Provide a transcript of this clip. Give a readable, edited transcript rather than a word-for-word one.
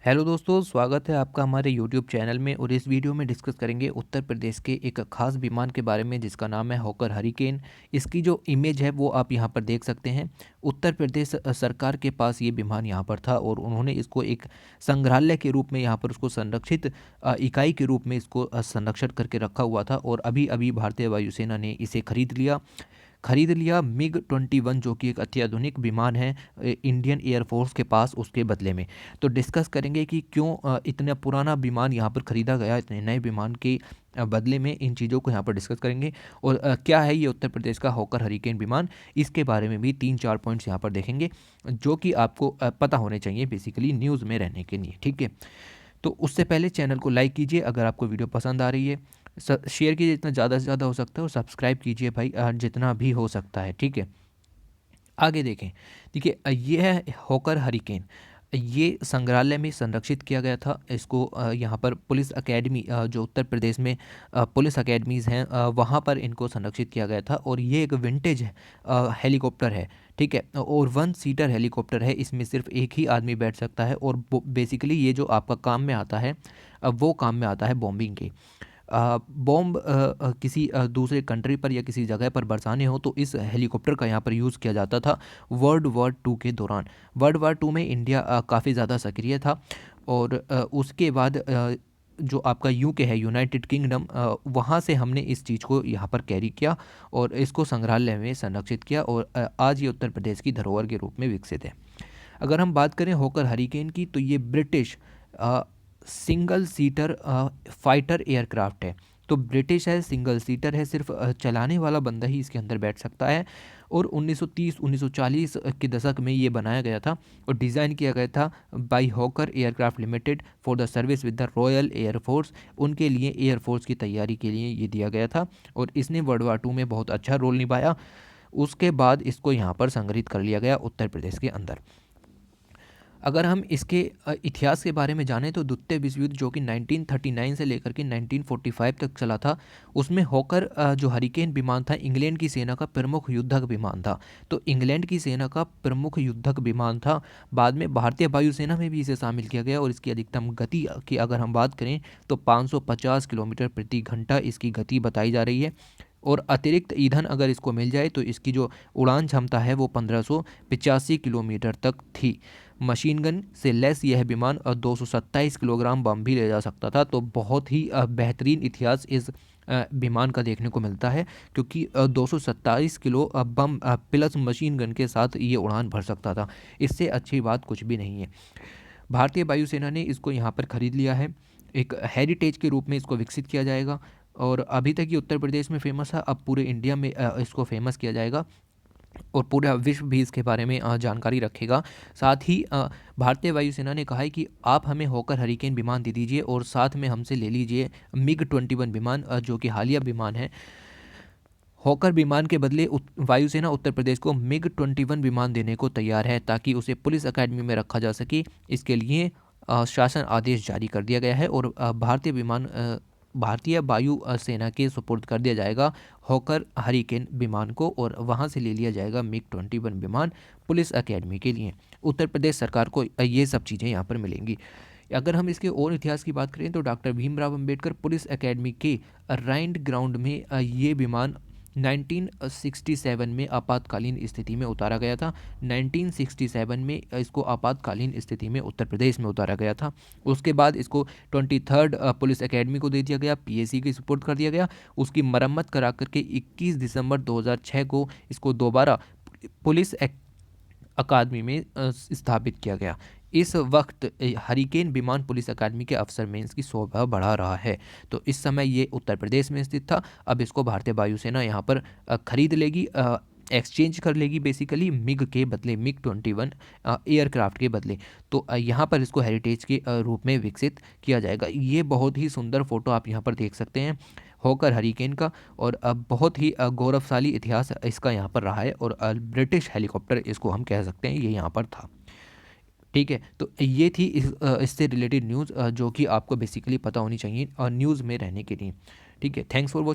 Hello दोस्तों, स्वागत है आपका हमारे यूट्यूब चैनल में। और इस वीडियो में डिस्कस करेंगे उत्तर प्रदेश के एक ख़ास विमान के बारे में जिसका नाम है हॉकर हरिकेन। इसकी जो इमेज है वो आप यहाँ पर देख सकते हैं। उत्तर प्रदेश सरकार के पास ये विमान यहाँ पर था और उन्होंने इसको एक संग्रहालय के रूप में यहाँ पर उसको संरक्षित इकाई के रूप में इसको संरक्षण करके रखा हुआ था। और अभी अभी भारतीय वायुसेना ने इसे खरीद लिया MiG-21, जो कि एक अत्याधुनिक विमान है इंडियन एयरफोर्स के पास, उसके बदले में। तो डिस्कस करेंगे कि क्यों इतना पुराना विमान यहाँ पर ख़रीदा गया, इतने नए विमान के बदले में। इन चीज़ों को यहाँ पर डिस्कस करेंगे। और क्या है ये उत्तर प्रदेश का हॉकर हरिकेन विमान, इसके बारे में भी 3-4 पॉइंट्स यहाँ पर देखेंगे जो कि आपको पता होने चाहिए बेसिकली न्यूज़ में रहने के लिए। ठीक है, तो उससे पहले चैनल को लाइक कीजिए अगर आपको वीडियो पसंद आ रही है, शेयर कीजिए जितना ज़्यादा से ज़्यादा हो सकता है, और सब्सक्राइब कीजिए भाई जितना भी हो सकता है। ठीक है, आगे देखें। देखिए, ये है हॉकर हरिकेन। ये संग्रहालय में संरक्षित किया गया था। इसको यहाँ पर पुलिस अकेडमी, जो उत्तर प्रदेश में पुलिस अकेडमीज़ हैं, वहाँ पर इनको संरक्षित किया गया था। और ये एक विंटेज हेलीकॉप्टर है। ठीक है, और 1 सीटर हेलीकॉप्टर है। इसमें सिर्फ एक ही आदमी बैठ सकता है। और बेसिकली ये जो आपका काम में आता है, वो काम में आता है बॉम्बिंग के। बॉम्ब किसी दूसरे कंट्री पर या किसी जगह पर बरसाने हो तो इस हेलीकॉप्टर का यहाँ पर यूज़ किया जाता था वर्ल्ड वार 2 के दौरान। वर्ल्ड वार 2 में इंडिया काफ़ी ज़्यादा सक्रिय था। और उसके बाद जो आपका यूके है, यूनाइटेड किंगडम, वहाँ से हमने इस चीज़ को यहाँ पर कैरी किया और इसको संग्रहालय में संरक्षित किया। और आज ये उत्तर प्रदेश की धरोहर के रूप में विकसित है। अगर हम बात करें हॉकर हरिकेन की, तो ये British single seater fighter aircraft है। तो ब्रिटिश है, सिंगल सीटर है, सिर्फ चलाने वाला बंदा ही इसके अंदर बैठ सकता है। और 1930-1940 के दशक में ये बनाया गया था और डिज़ाइन किया गया था by hawker aircraft limited for the service with the royal air force. उनके लिए एयरफोर्स की तैयारी के लिए ये दिया गया था और इसने वर्ल्ड वार 2 में बहुत अच्छा रोल निभाया। उसके बाद इसको यहाँ पर संग्रहित कर लिया गया उत्तर प्रदेश के अंदर। अगर हम इसके इतिहास के बारे में जानें तो द्वितीय विश्व युद्ध, जो कि 1939 से लेकर के 1945 तक चला था, उसमें हॉकर जो हरिकेन विमान था, इंग्लैंड की सेना का प्रमुख युद्धक विमान था। तो इंग्लैंड की सेना का प्रमुख युद्धक विमान था। बाद में भारतीय वायुसेना में भी इसे शामिल किया गया और इसकी अधिकतम गति की अगर हम बात करें तो 550 किलोमीटर प्रति घंटा इसकी गति बताई जा रही है। और अतिरिक्त ईंधन अगर इसको मिल जाए तो इसकी जो उड़ान क्षमता है वो 1585 किलोमीटर तक थी। मशीन गन से लेस यह विमान 227 किलोग्राम बम भी ले जा सकता था। तो बहुत ही बेहतरीन इतिहास इस विमान का देखने को मिलता है, क्योंकि 227 किलो बम प्लस मशीन गन के साथ ये उड़ान भर सकता था। इससे अच्छी बात कुछ भी नहीं है। भारतीय वायुसेना ने इसको यहाँ पर खरीद लिया है। एक हेरिटेज के रूप में इसको विकसित किया जाएगा। और अभी तक ये उत्तर प्रदेश में फेमस है, अब पूरे इंडिया में इसको फेमस किया जाएगा और पूरा विश्व भी इसके बारे में जानकारी रखेगा। साथ ही भारतीय वायुसेना ने कहा है कि आप हमें हॉकर हरिकेन विमान दे दीजिए और साथ में हमसे ले लीजिए MiG-21 विमान, जो कि हालिया विमान है। हॉकर विमान के बदले वायुसेना उत्तर प्रदेश को MiG-21 विमान देने को तैयार है ताकि उसे पुलिस अकेडमी में रखा जा सके। इसके लिए शासन आदेश जारी कर दिया गया है और भारतीय वायु सेना के सुपुर्द कर दिया जाएगा हॉकर हरिकेन विमान को और वहां से ले लिया जाएगा MiG-21 विमान पुलिस अकेडमी के लिए। उत्तर प्रदेश सरकार को ये सब चीज़ें यहाँ पर मिलेंगी। अगर हम इसके और इतिहास की बात करें तो doctor Bhimrao Ambedkar police academy के राइंड ग्राउंड में ये विमान 1967 में आपातकालीन स्थिति में उतारा गया था। 1967 में इसको आपातकालीन स्थिति में उत्तर प्रदेश में उतारा गया था। उसके बाद इसको 23rd पुलिस एकेडमी को दे दिया गया, PAC के सुपुर्द कर दिया गया। उसकी मरम्मत करा करके 21 दिसंबर 2006 को इसको दोबारा पुलिस अकादमी में स्थापित किया गया। इस वक्त हरिकेन विमान पुलिस अकादमी के अफसर में इसकी शोभा बढ़ा रहा है। तो इस समय ये उत्तर प्रदेश में स्थित था। अब इसको भारतीय वायुसेना यहाँ पर खरीद लेगी, एक्सचेंज कर लेगी बेसिकली MiG के बदले, MiG-21 एयरक्राफ्ट के बदले। तो यहाँ पर इसको हेरिटेज के रूप में विकसित किया जाएगा। ये बहुत ही सुंदर फोटो आप यहाँ पर देख सकते हैं हॉकर हरिकेन का। और बहुत ही गौरवशाली इतिहास इसका यहाँ पर रहा है और ब्रिटिश हेलीकॉप्टर इसको हम कह सकते हैं, ये यहाँ पर था। ठीक है, तो ये थी इससे रिलेटेड न्यूज़ जो कि आपको बेसिकली पता होनी चाहिए न्यूज़ में रहने के लिए। ठीक है, थैंक्स फॉर वॉचिंग।